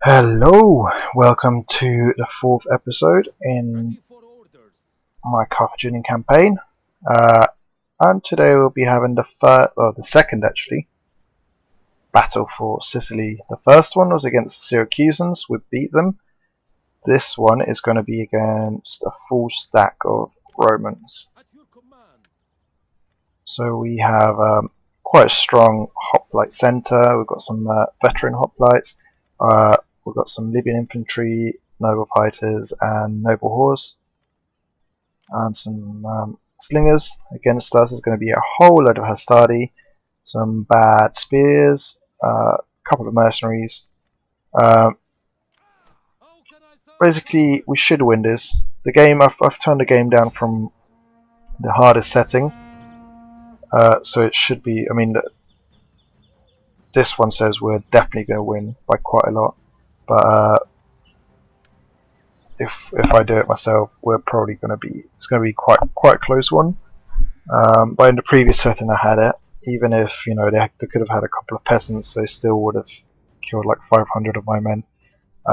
Hello, welcome to the fourth episode in my Carthaginian campaign. And today we'll be having the second actually, battle for Sicily. The first one was against the Syracusans, we beat them. This one is going to be against a full stack of Romans. So we have quite a strong hoplite centre, we've got some veteran hoplites. We've got some Libyan infantry, noble fighters, and noble horse, and some slingers. Against us is going to be a whole load of hastati, some bad spears, a couple of mercenaries. Basically, we should win this. The game, I've turned the game down from the hardest setting, so it should be. I mean, this one says we're definitely going to win by quite a lot. But if I do it myself, we're probably going to be. It's going to be quite a close one. But in the previous setting, I had it. Even if they could have had a couple of peasants, they still would have killed like 500 of my men,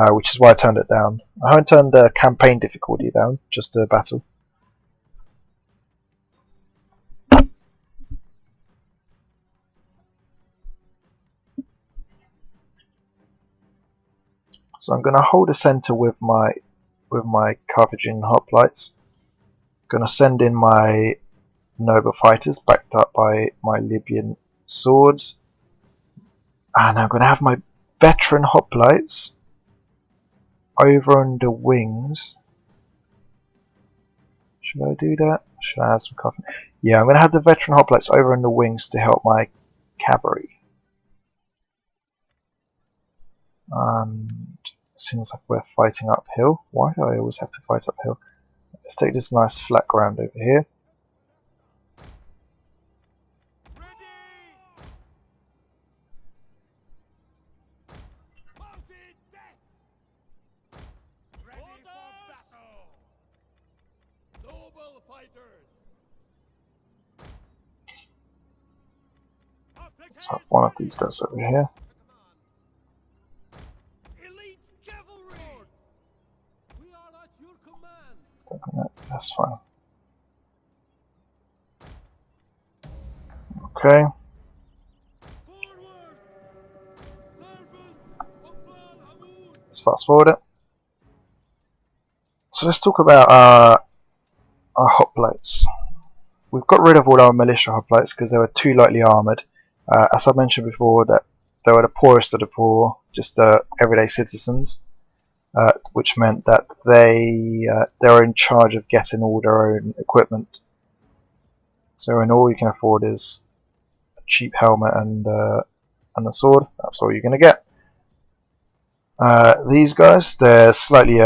which is why I turned it down. I haven't turned the campaign difficulty down, just the battle. So I'm going to hold the center with my Carthaginian hoplites. Going to send in my noble fighters, backed up by my Libyan swords, and I'm going to have my veteran hoplites over on the wings. Should I do that? Should I have some coffee? Yeah, I'm going to have the veteran hoplites over on the wings to help my cavalry. And it seems like we're fighting uphill. Why do I always have to fight uphill? Let's take this nice flat ground over here. Let's have one of these guys over here. That's fine. Okay. Let's fast forward it. So let's talk about our hoplites. We've got rid of all our militia hoplites because they were too lightly armoured. As I mentioned before, that they were the poorest of the poor, just everyday citizens, which meant that they were in charge of getting all their own equipment. So when all you can afford is a cheap helmet and a sword, that's all you're going to get. These guys, they're slightly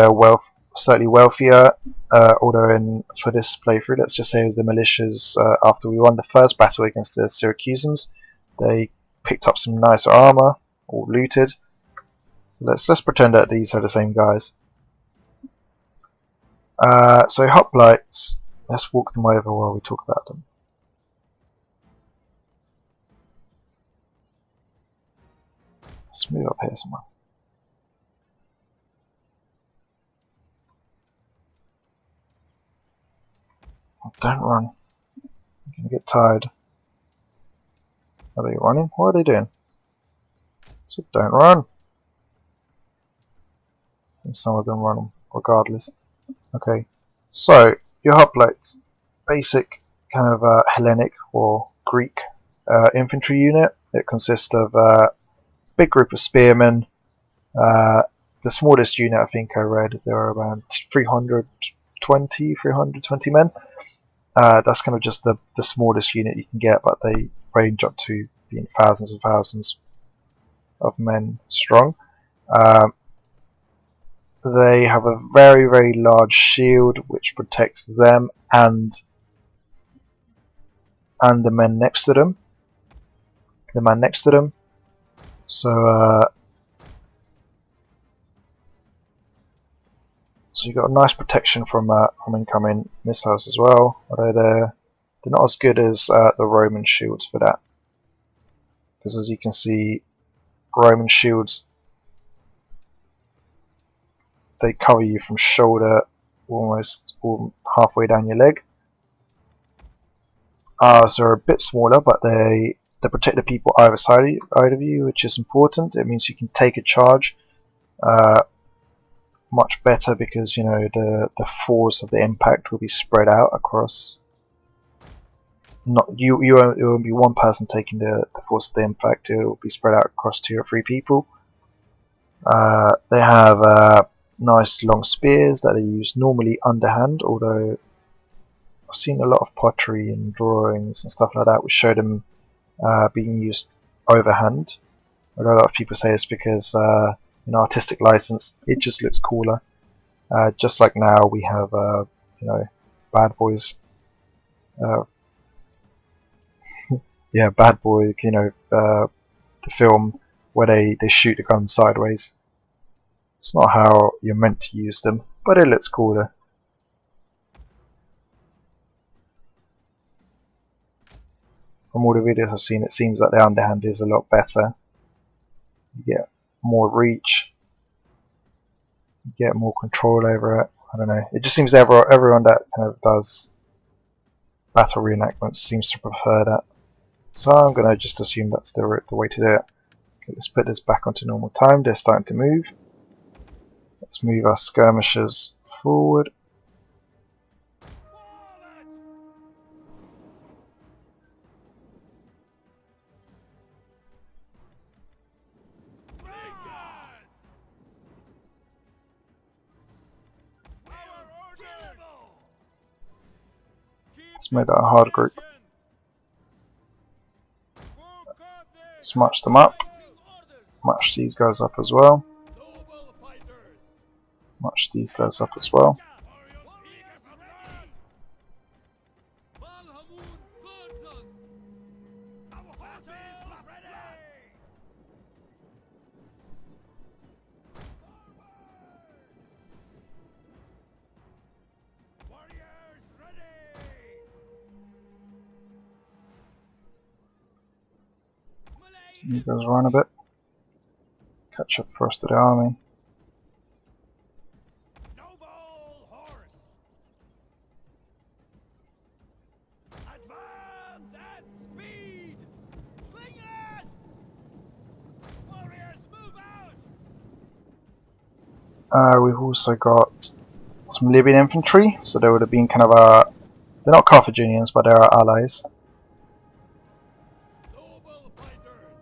wealthier, although for this playthrough, let's just say it was the militias. After we won the first battle against the Syracusans, they picked up some nicer armor, or looted. So let's pretend that these are the same guys. So hoplites, let's walk them over while we talk about them. Let's move up here somewhere. Don't run. You're gonna get tired. Are they running? What are they doing? So don't run. And some of them run regardless. Okay, so your hoplites, basic kind of Hellenic or Greek infantry unit. It consists of a big group of spearmen. The smallest unit I think I read, there are around 320 men. That's kind of just the smallest unit you can get, but they range up to being thousands and thousands of men strong. They have a very large shield which protects them and the men next to them. The man next to them. So you got a nice protection from incoming missiles as well. Although they're not as good as the Roman shields for that, because as you can see, Roman shields they cover you from shoulder almost halfway down your leg. Ours are a bit smaller, but they protect the people either side of you, which is important. It means you can take a charge much better because you know the force of the impact will be spread out across. Not you. It won't be one person taking the force of the impact. It will be spread out across 2 or 3 people. They have nice long spears that they use normally underhand, although I've seen a lot of pottery and drawings and stuff like that which show them being used overhand. A lot of people say it's because in artistic license it just looks cooler. Just like now we have you know, Bad Boys. Yeah, Bad Boy. You know, the film where they shoot the gun sideways. It's not how you're meant to use them, but it looks cooler. From all the videos I've seen, it seems that the underhand is a lot better. You get more reach, you get more control over it. I don't know. It just seems everyone that kind of does battle reenactments seems to prefer that. So I'm gonna just assume that's the way to do it. Okay, let's put this back onto normal time. They're starting to move. Let's move our skirmishers forward. Let's make that a hard group. Let's march them up. March these guys up as well. March these guys up as well. You guys run a bit. Catch up the rest of the army. Advance at speed! Slingers! Warriors, move out! We've also got some Libyan infantry, so they would have been kind of they're not Carthaginians, but they're our allies.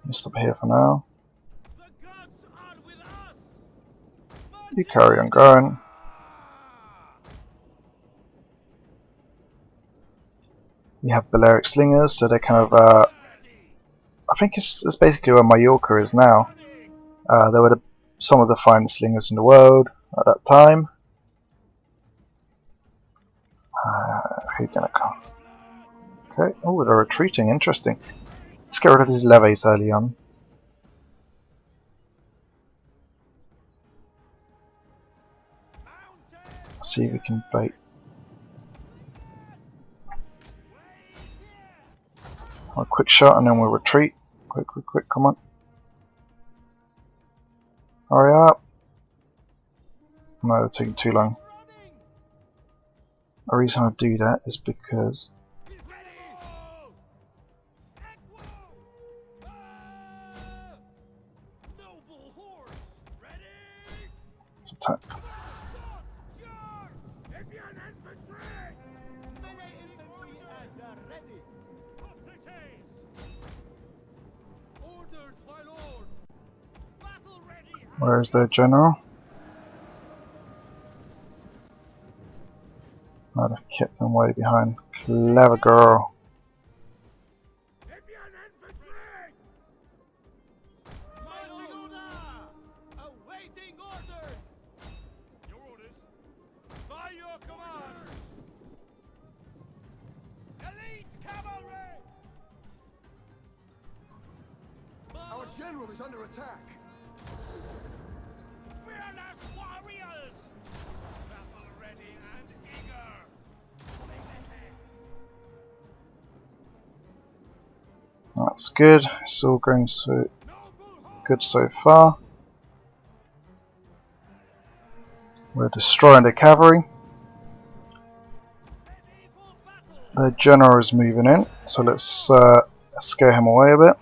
Just up here for now. You carry on going. We have Balearic slingers, so they're kind of I think it's basically where Mallorca is now. They were some of the finest slingers in the world at that time. Who's gonna come? Okay. Oh, they're retreating. Interesting. Let's get rid of these levies early on. See if we can bait. A quick shot and then we'll retreat. Quick, quick, quick, come on. Hurry up. No, they're taking too long. The reason I do that is because it's attack. Where is their general? I'd have kept them way behind. Clever girl. Our general is under attack. Fearless warriors! Battle ready and eager! That's good. It's all going so good so far. We're destroying the cavalry. The general is moving in, so let's scare him away a bit.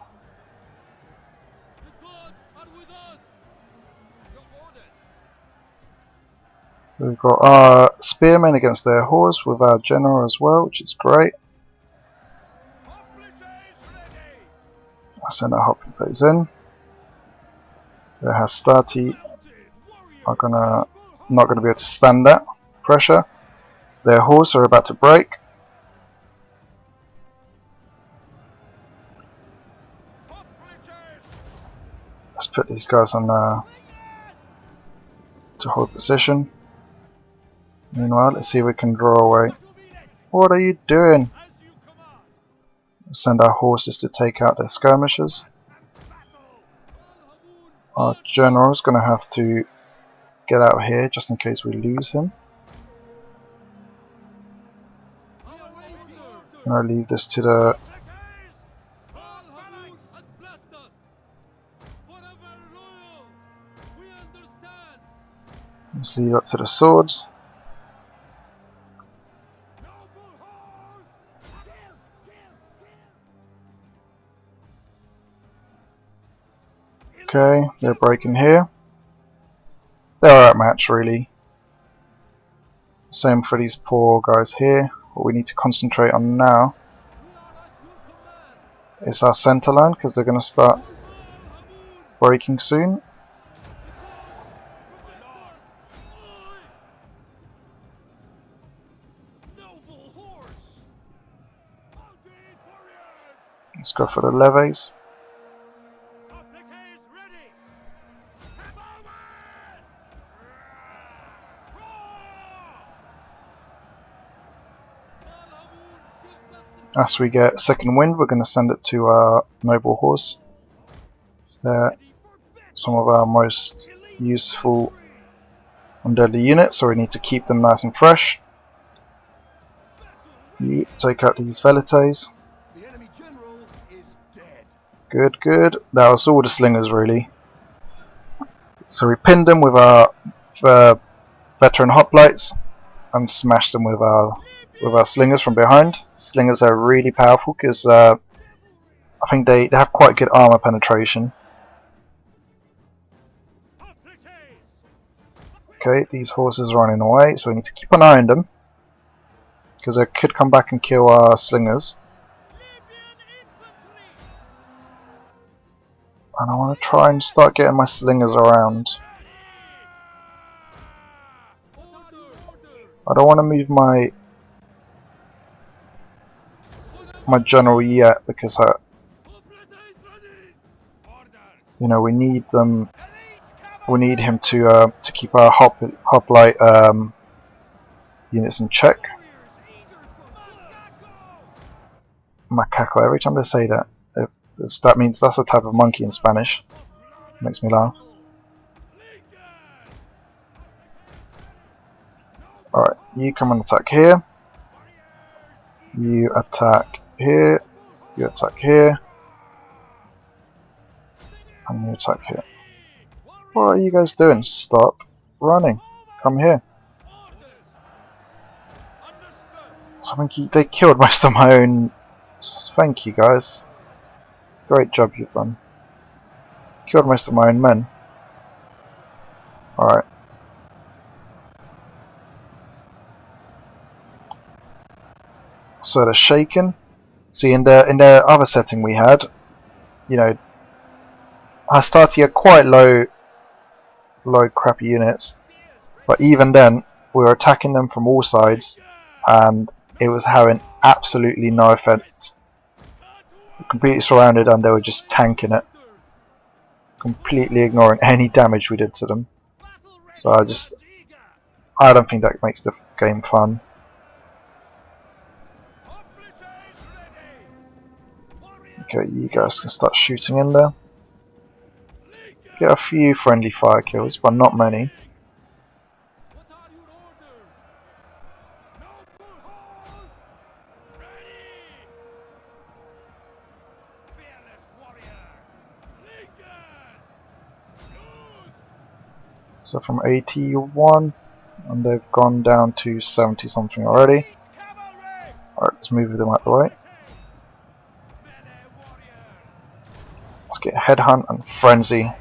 So we've got our spearmen against their horse with our general as well, which is great. I send our hoplites in. The hastati are not gonna be able to stand that pressure. Their horse are about to break. Let's put these guys on to hold position. Meanwhile, let's see if we can draw away. What are you doing? Send our horses to take out their skirmishers. Our general's gonna have to get out here just in case we lose him. I'm gonna leave this to the let's leave that to the swords. Okay, they're breaking here. They're outmatched really. Same for these poor guys here. What we need to concentrate on now is our center line, because they're going to start breaking soon. Let's go for the levies. As we get second wind, we're going to send it to our noble horse. They're some of our most useful undeadly units, so we need to keep them nice and fresh. You take out these velites. Good, good. That was all the slingers really. So we pinned them with our veteran hoplites and smashed them with our slingers from behind. Slingers are really powerful because I think they have quite good armor penetration. Okay, these horses are running away, so we need to keep an eye on them because they could come back and kill our slingers. And I want to try and start getting my slingers around. I don't want to move my general yet because we need them. We need him to keep our hoplite units in check. Macaco. Every time they say that, that means that's a type of monkey in Spanish. Makes me laugh. Alright, you come and attack here. You attack here. You attack here. And you attack here. What are you guys doing? Stop running. Come here. So I think they killed most of my own. Thank you guys. Great job you've done. Killed most of my own men. Alright. So they're shaken. See, in the other setting we had, Hastati are quite low crappy units, but even then we were attacking them from all sides, and it was having absolutely no effect. Completely surrounded, and they were just tanking it, completely ignoring any damage we did to them. So I don't think that makes the game fun. Okay, you guys can start shooting in there. Get a few friendly fire kills, but not many. So from 81, and they've gone down to 70 something already. Elite cavalry! Alright, let's move them out the way. Melee warriors! Let's get Headhunt and Frenzy.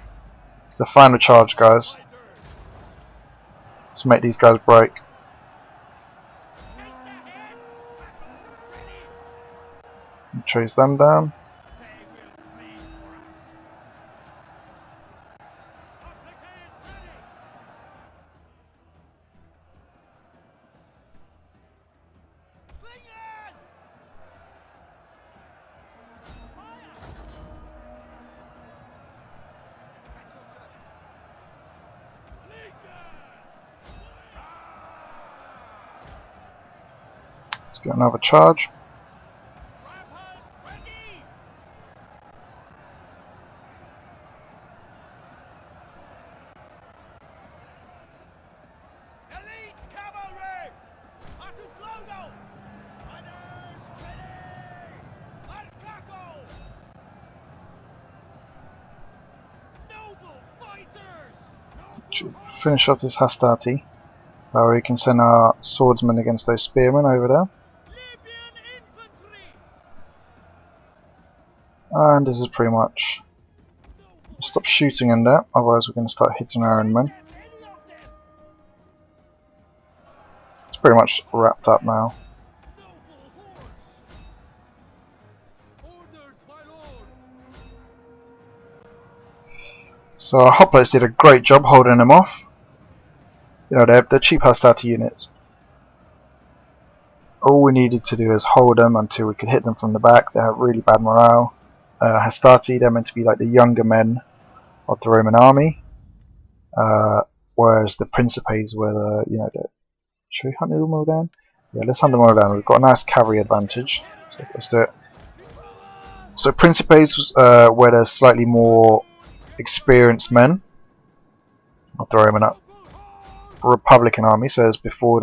It's the final charge, guys. Fighters! Let's make these guys break. Take the heads! Battle ready! And chase them down. They will bleed for us! Hoplites ready! Slingers! Fire! At your service! Slingers! Let's get another charge. Scrappers ready! Elite cavalry! Artus logo! Runners ready! Arcaco! Noble fighters! Should finish off this Hastati. We can send our swordsmen against those spearmen over there. Libyan infantry! And this is pretty much... Stop shooting in there, otherwise we're going to start hitting our own men. Any of them! It's pretty much wrapped up now. Noble horse! Orders, my lord! So our hoplites did a great job holding them off. You know, they're cheap Hastati units. All we needed to do is hold them until we could hit them from the back. They have really bad morale. Hastati, they're meant to be like the younger men of the Roman army, whereas the Principes were the, you know, should we hunt them all down? Yeah, let's hunt them all down. We've got a nice cavalry advantage, so let's do it. So Principes were the slightly more experienced men of the Roman Republican army, so it's before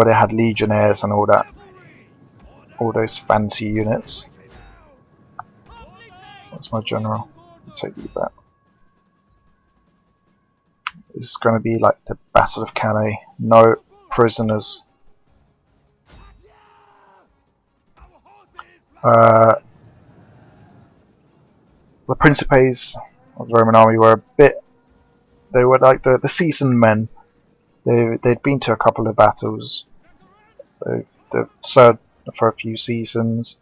they had legionnaires and all that, all those fancy units. That's my general. I'll take you back. This is going to be like the Battle of Cannae. No prisoners. The Principes of the Roman army were a bit. They were like the seasoned men. They'd been to a couple of battles. They've served for a few seasons.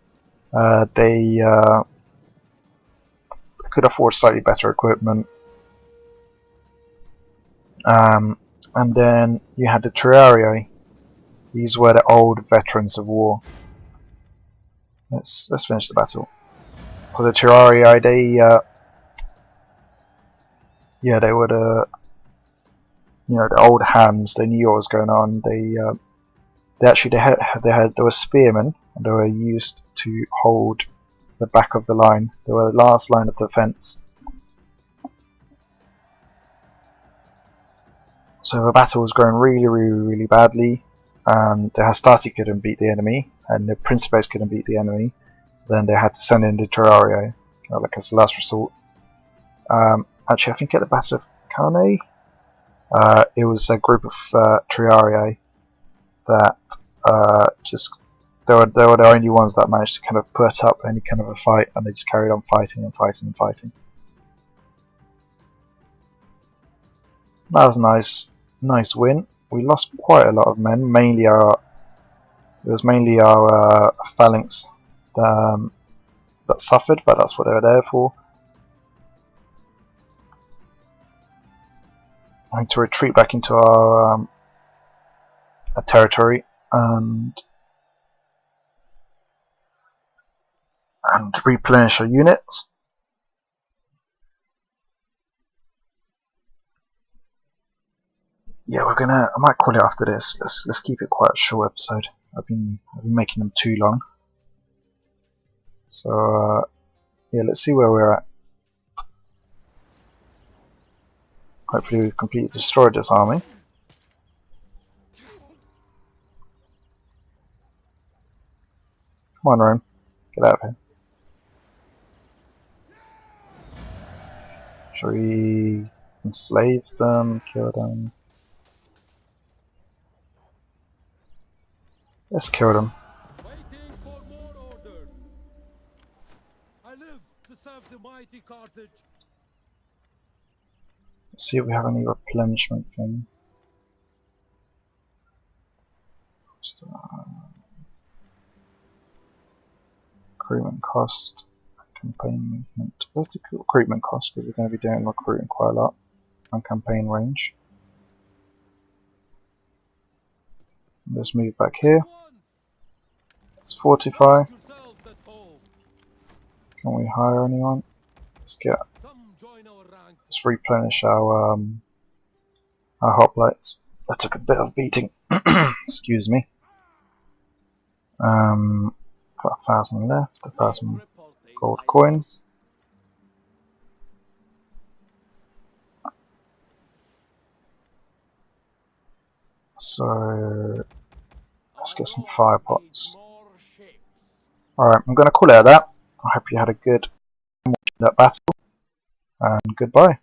They could afford slightly better equipment. And then you had the Triarii. These were the old veterans of war. Let's finish the battle. So the Triarii, they were the, you know, the old hands. They knew what was going on. They were spearmen, and they were used to hold the back of the line. They were the last line of defense. So the battle was going really badly, and the Hastati couldn't beat the enemy, and the Principes couldn't beat the enemy. Then they had to send in the Triarii, like as a last resort. Actually, I think at the Battle of Cannae, it was a group of Triarii that they were the only ones that managed to kind of put up any kind of a fight, and they just carried on fighting and fighting and fighting. That was a nice win. We lost quite a lot of men. Mainly our phalanx that suffered, but that's what they were there for. I need to retreat back into our territory and replenish our units. Yeah, I might call it after this. Let's keep it quite a short episode. I've been making them too long. So yeah, let's see where we're at. Hopefully we've completely destroyed this army. Come on, Rome. Get out of here. Shall we Enslave them, kill them. Let's kill them. Waiting for more orders. I live to serve the mighty Carthage. Let's see if we have any replenishment thing. Recruitment cost, campaign movement. Where's the recruitment cost? Because we're going to be doing recruiting quite a lot on campaign range. Let's move back here. Let's fortify. Yourselves at home. Can we hire anyone? Let's Come join our ranks. let's replenish our hoplites. That took a bit of beating. Excuse me. Got 1,000 left. 1,000 gold coins. So let's get some fire pots. Alright, I'm going to call it at that. I hope you had a good watching that battle, and goodbye.